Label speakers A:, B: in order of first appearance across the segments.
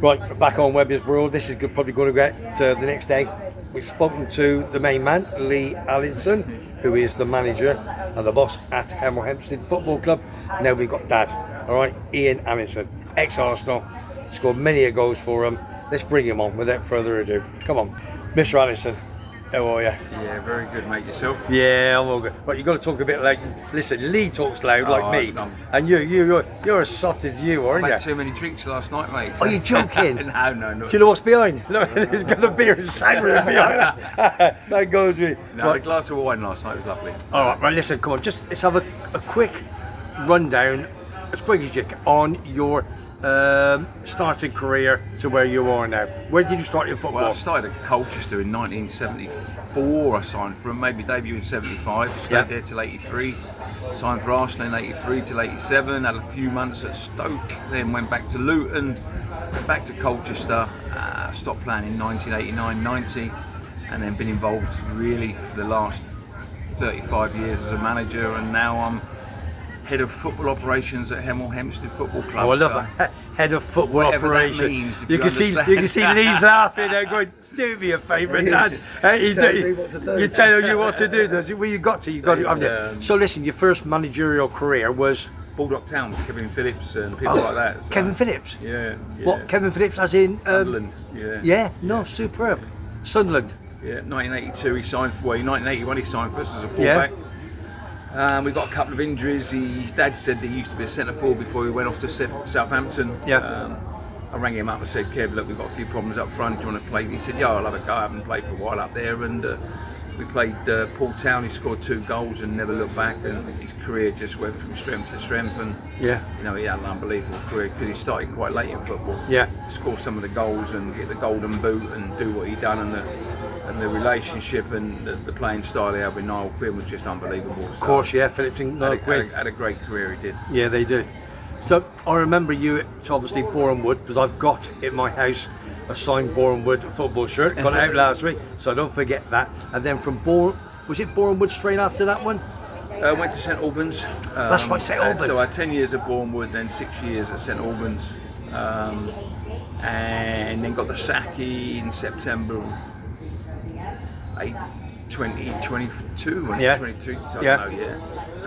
A: Right, we're back on WEBBY'S World. This is probably going to get the next day. We've spoken to the main man, Lee Allinson, who is the manager and the boss at Hemel Hempstead Football Club. Now we've got Dad, all right, Ian Allinson, ex-Arsenal, scored many a goals for him. Let's bring him on without further ado. Come on, Mr. Allinson. How are you?
B: Yeah, very good, mate. Yourself?
A: Yeah, I'm all good. But you've got to talk a bit like, listen, Lee talks loud like me, and you're as soft as you, aren't
B: I
A: you?
B: had too many drinks last night, mate.
A: Are you joking?
B: No.
A: Do you know what's behind? Look, there's got the beer and cider behind that. That goes with.
B: No, right. A glass of wine last night was lovely.
A: All right, listen, come on, let's have a quick rundown, as quick as you can, on your starting career to where you are now. Where did you start your football?
B: Well, I started at Colchester in 1974. I signed for them, maybe debut in 75. Stayed there till 83. Signed for Arsenal in 83 till 87. Had a few months at Stoke. Then went back to Luton. Went back to Colchester. Stopped playing in 1989-90, and then been involved really for the last 35 years as a manager. And now I'm head of football operations at Hemel Hempstead Football Club.
A: Oh, I love that. Head of football operations.
B: You
A: can see Lee's laughing there, going, "Do me a favour, Dad." He's telling you what to do, does he? Well, you got it. So listen, your first managerial career was
B: Baldock Town, Kevin Phillips and people like that. So.
A: Kevin Phillips.
B: Yeah.
A: What Kevin Phillips, as in
B: Sunderland?
A: No, superb. Sunderland.
B: Yeah, 1982 he signed for. Well, in 1981 he signed for us as a fullback. We got a couple of injuries. His dad said that he used to be a centre forward before he went off to Southampton. I rang him up and said, "Kev, look, we've got a few problems up front. Do you want to play?" He said, "Yeah, I'll have a go. I haven't played for a while up there." And we played Paul Town. He scored 2 goals and never looked back. And his career just went from strength to strength. And he had an unbelievable career because he started quite late in football. To score some of the goals and get the golden boot and do what he done, and the relationship and the playing style he had with Niall Quinn was just unbelievable.
A: Of course, Phillips and Niall Quinn
B: had a great career, he did.
A: Yeah, they did. So I remember you at obviously Boreham Wood, because I've got in my house a signed Boreham Wood football shirt. Got it out last week, so don't forget that. And then from Boreham Wood straight after that one?
B: Went to St Albans.
A: That's right, St Albans.
B: So I had 10 years at Boreham Wood, then 6 years at St Albans, and then got the sack in September 2022, and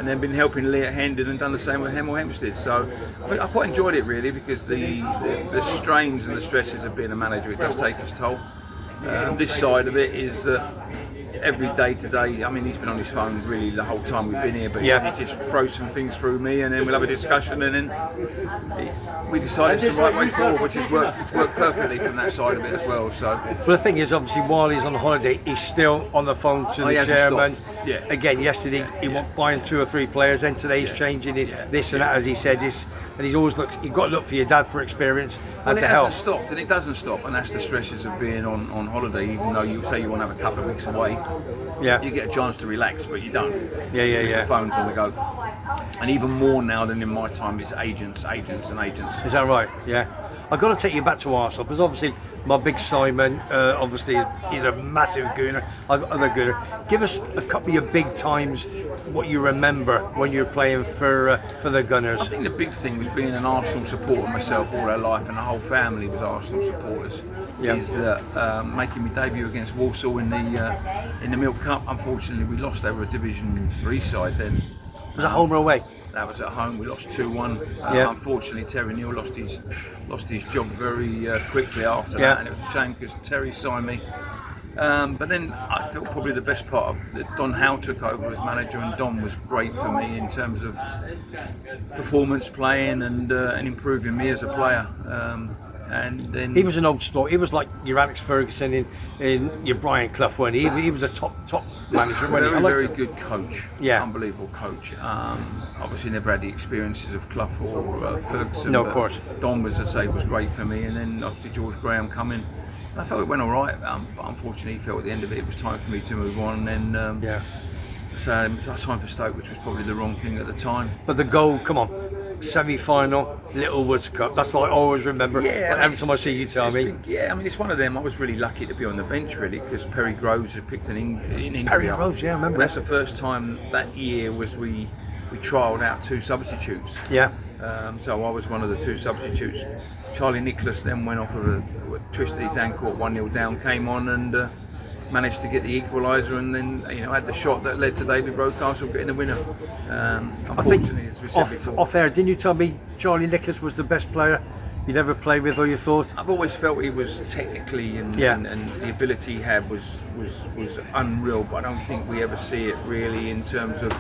B: then been helping Lee at Hendon and done the same with Hemel Hempstead. So I quite enjoyed it really, because the strains and the stresses of being a manager, it does take its toll. This side of it is that every day to day, I mean, he's been on his phone really the whole time we've been here, but he just throws some things through me, and then we'll have a discussion, and then we decide it's the right way forward, which has worked perfectly from that side of it as well. So,
A: well, the thing is, obviously, while he's on holiday, he's still on the phone to the chairman. Again, yesterday he went buying 2 or 3 players, and today he's changing it, this and that, as he said. And he's always you've got to look for your dad for experience and to help.
B: It hasn't stopped, and it doesn't stop, and that's the stresses of being on holiday. Even though you say you want to have a couple of weeks away, you get a chance to relax, but you don't. The phone's on the go. And even more now than in my time, it's agents.
A: Is that right? Yeah. I've got to take you back to Arsenal, because obviously my big Simon, obviously he's a massive gooner. I'm a gooner. Give us a couple of your big times, what you remember when you were playing for the Gunners.
B: I think the big thing was being an Arsenal supporter myself all our life, and the whole family was Arsenal supporters. Is that making my debut against Walsall in the Milk Cup? Unfortunately, we lost. They were a Division 3 side then.
A: Was that home or away?
B: That was at home. We lost 2-1. Unfortunately, Terry Neal lost his job very quickly after that, and it was a shame because Terry signed me. But then I felt probably the best part of that. Don Howe took over as manager, and Don was great for me in terms of performance, playing, and improving me as a player. And then
A: he was an old story. He was like your Alex Ferguson in your Brian Clough, wasn't he? He was a top manager.
B: Very good coach.
A: Yeah,
B: unbelievable coach. Obviously never had the experiences of Clough or Ferguson.
A: No, of course.
B: Don was great for me, and then obviously George Graham coming. I felt it went all right, but unfortunately, he felt at the end of it was time for me to move on. And then so I signed for Stoke, which was probably the wrong thing at the time.
A: But the goal, come on, semi-final, Little Woods Cup. That's what I always remember. Every time I see you tell me.
B: It's one of them. I was really lucky to be on the bench, really, because Perry Groves had picked an injury.
A: Perry Groves, I remember.
B: That's the first time that year was we trialled out 2 substitutes.
A: Yeah.
B: So I was one of the 2 substitutes. Charlie Nicholas then went off of twisted his ankle at 1-0 down, came on and managed to get the equaliser, and then had the shot that led to David Rocastle getting the winner. Unfortunately, as we said before.
A: Off air, didn't you tell me Charlie Nicholas was the best player you'd ever played with, or you thought?
B: I've always felt he was technically and the ability he had was unreal, but I don't think we ever see it really in terms of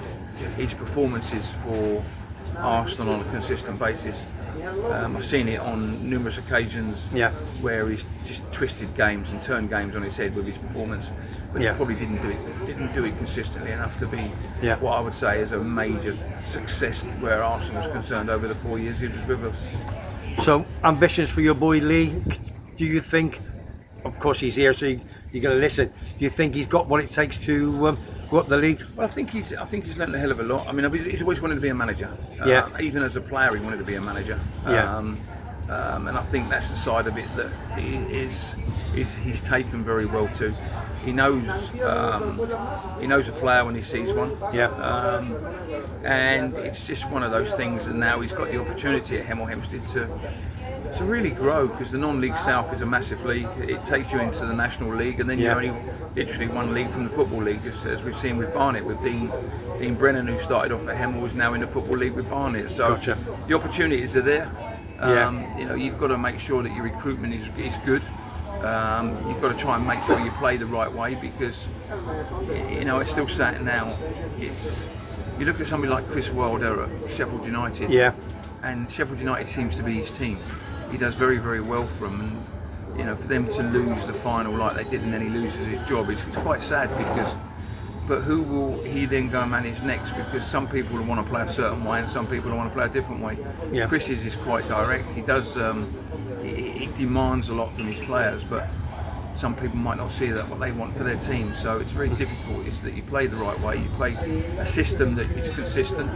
B: his performances for Arsenal on a consistent basis. I've seen it on numerous occasions where he's just twisted games and turned games on his head with his performance, but he probably didn't do it consistently enough to be what I would say is a major success where Arsenal was concerned over the 4 years he was with us.
A: So, ambitions for your boy Lee, do you think, of course he's here so you're going to listen, do you think he's got what it takes to go up the league?
B: Well, I think he's learned a hell of a lot. I mean, he's always wanted to be a manager. Even as a player, he wanted to be a manager. And I think that's the side of it that he's taken very well to. He knows a player when he sees one. And it's just one of those things. And now he's got the opportunity at Hemel Hempstead to really grow, because the non-league South is a massive league. It takes you into the National League, and then you're only literally one league from the Football League, as we've seen with Barnet, with Dean Brennan, who started off at Hemel, is now in the Football League with Barnet. So the opportunities are there. You've got to make sure that your recruitment is good. You've got to try and make sure you play the right way, because it's still sat now. You look at somebody like Chris Wilder at Sheffield United, and Sheffield United seems to be his team. He does very, very well for them, and for them to lose the final like they did and then he loses his job, it's quite sad, but who will he then go and manage next? Because some people want to play a certain way and some people want to play a different way. Chris is quite direct. He does he demands a lot from his players, but some people might not see that what they want for their team. So it's very difficult, is that you play the right way, you play a system that is consistent,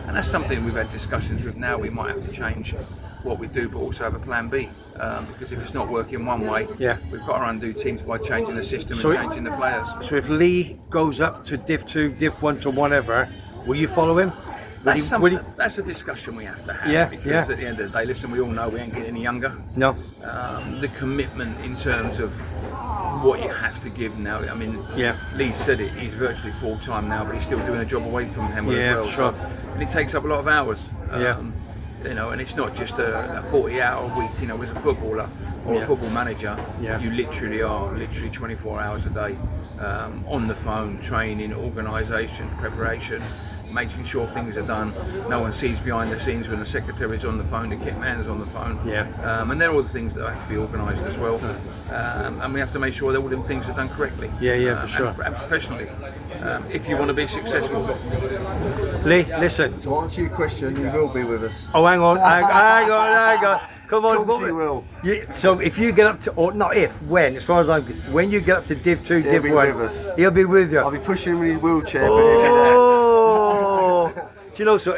B: and that's something we've had discussions with now. We might have to change what we do, but also have a plan B, because if it's not working one way, we've got to undo teams by changing the system and changing the players.
A: So if Lee goes up to Div 2, Div 1 to whatever, will you follow him?
B: That's a discussion we have to have, because at the end of the day, listen, we all know we ain't getting any younger.
A: No.
B: The commitment in terms of what you have to give now, I mean, Lee said it, he's virtually full-time now, but he's still doing a job away from Hemel as well.
A: Sure.
B: And it takes up a lot of hours. And it's not just a 40-hour week, as a footballer or a football manager. You literally are 24 hours a day on the phone, training, organisation, preparation, making sure things are done. No one sees behind the scenes when the secretary's on the phone, the kit man's on the phone. And they're all the things that have to be organised as well. And we have to make sure that all them things are done correctly.
A: For sure.
B: And professionally. If you want to be successful.
A: Lee, listen.
C: To answer your question, you will be with us.
A: Oh, hang on. Come on.
C: Of course he will.
A: So if you get up to, or not if, when, as far as when you get up to Div 2, Div 1, he'll be with you.
C: I'll be pushing him in his wheelchair.
A: Oh! Do you know, so,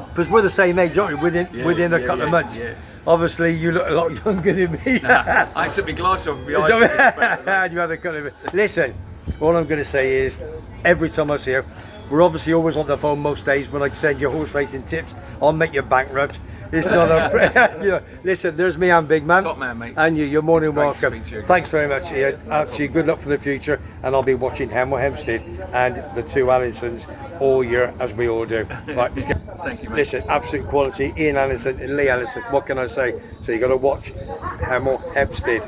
A: because we're the same age, aren't we? Within a couple of months. Obviously, you look a lot younger than me.
B: I took my glass off behind you.
A: You had a cut of it. Listen, all I'm going to say is, every time I see her, we're obviously always on the phone most days. When I send you horse racing tips, I'll make you bankrupt. It's not a. Listen, there's me and Big Man.
B: Top man, mate.
A: And you're more than welcome.
B: You.
A: Thanks very much, Ian. Actually, good luck for the future. And I'll be watching Hemel Hempstead and the two Allisons all year, as we all do. Right, let's get.
B: Thank you, mate.
A: Listen, absolute quality. Ian Allison and Lee Allison. What can I say? So you got to watch Hemel Hempstead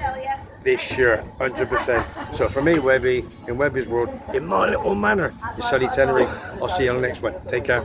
A: this year, 100%. So for me, Webby, in Webby's world, in my little manor, it's sunny Tenerife. I'll see you on the next one. Take care.